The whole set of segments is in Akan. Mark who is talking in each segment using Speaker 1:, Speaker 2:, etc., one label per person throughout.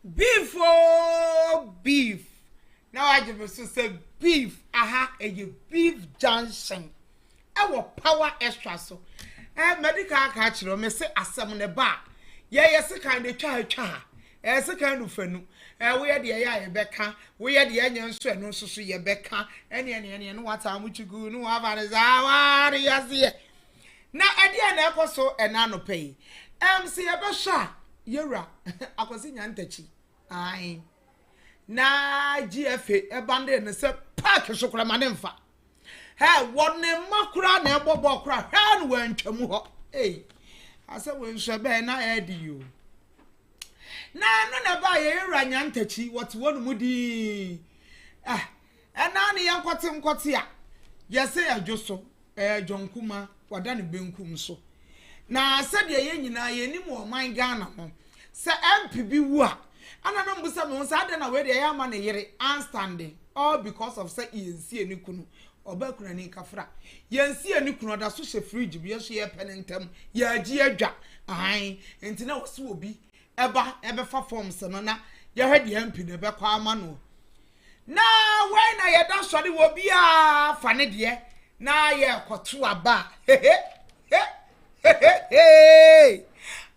Speaker 1: Beef, oh, beef. Now I just say beef. Aha, a beef junction. Our power extra so. Medical catcher, me say asam ne bar. Yes, a kind of cha. As a kind of fenu. We are the air becca. We are the onion sweat, no so see a becca. Any what time would you go? No, have yes, yes. Now, at the end, I also a nano pay. See a basha. Yura, Kwasi Nyantakyi. Aye. Na GFA abandon and say pack chocolate manemfa. Hey, what name makura na bobo kra han wentwam ho. Hey. Asa we nhwebe na edi you. Na no na ba ye Yura Nyantakyi what wonu mudi. Na ne yankote a. Yese adwoso Jonkuma wada ne benkum so. Na said ye nyina ye nim o man Ghana ho. Se MP bi wu a anana mbusa me nsa ade na we de ya ma ne yere standing all because of say yensi eni kunu obakuna ni kafra yensi eni kunu da so she fridge bi so ye penentem ya agi adwa ahan enti na wose obi ebe fa forms no na ye hwede MP ne be kwa ama no na we na ye da sori wo bia fa ne de na ye koto aba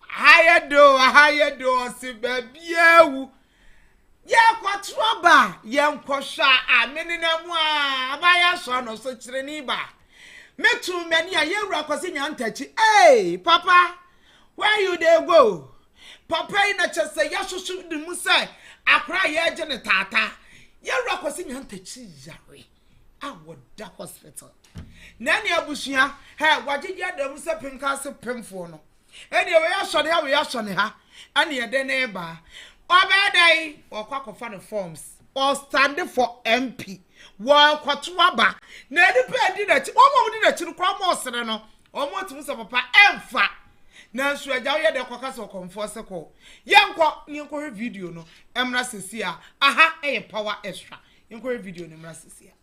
Speaker 1: Hayado si babiewu ye kwatroba ye nkosha amene na mu abaya so no so kire ni ba metu mani a ye wura Kwasi Nyantakyi hey papa where you dey go papa ina chese ya susu di mu say akra ye je ne tata ye wura Kwasi Nyantakyi yare awoda hospital nani abusua he wagege adam se pinka se pemfo no anyway we ashone ha ani ede na eba obedai okwakofa no forms or stand for MP wa kwato aba na edipa edi na chi omo di na chi kwa mo sere no omo timu se papa emfa na nsu agya ye de kwaka se komfo se ko yenko video no emra sesi a aha power extra yenko video no emra sesi a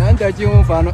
Speaker 2: Nyantakyi mfano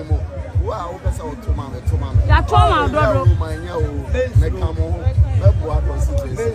Speaker 3: memo. Wow, pesa o to mama.
Speaker 4: Ya to ma dodo.
Speaker 3: Manya o meka mo. Ebo consistency.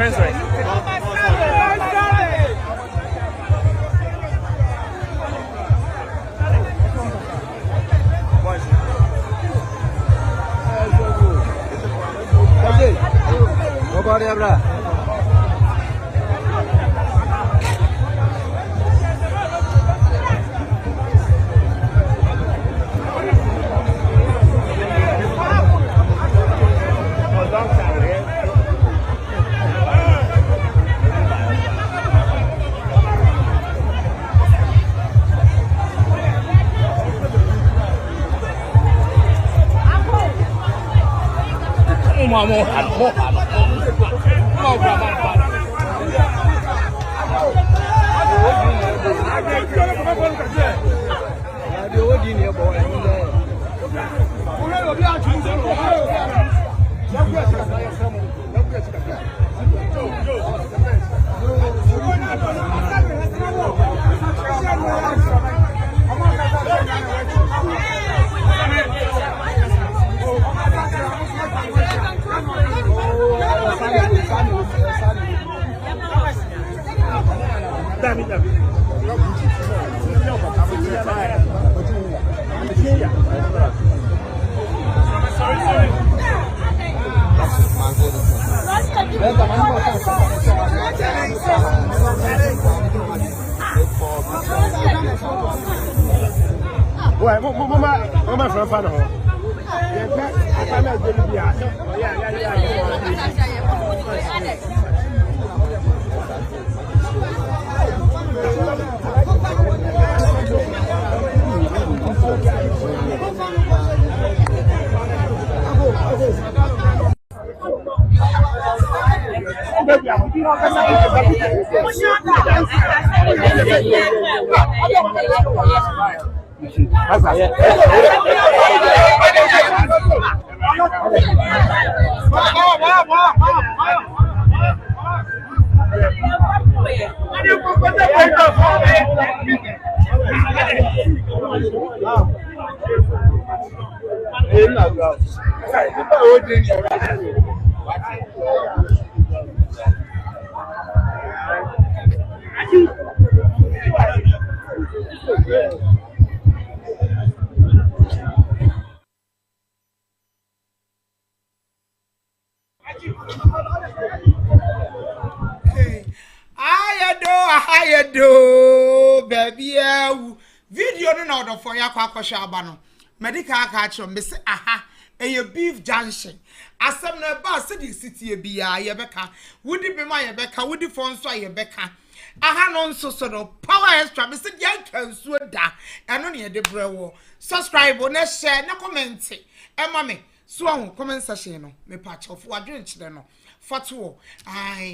Speaker 2: Prince right. Nobody abra. Mama from Fano.
Speaker 1: I do, baby. Video no order for ya kwa shabano. Medical catcher, Miss Aha, a beef junction. Asam na ba city city be ya Yebeka. Would it be my Yebeka? Would the phone so Yebeka? Aha non so sort of power extra, Mr. Yankan Sweda, and only a debrewo. Subscribe, no share, no comment. And mammy, so comment session, me patch of what drink, no. For two, I.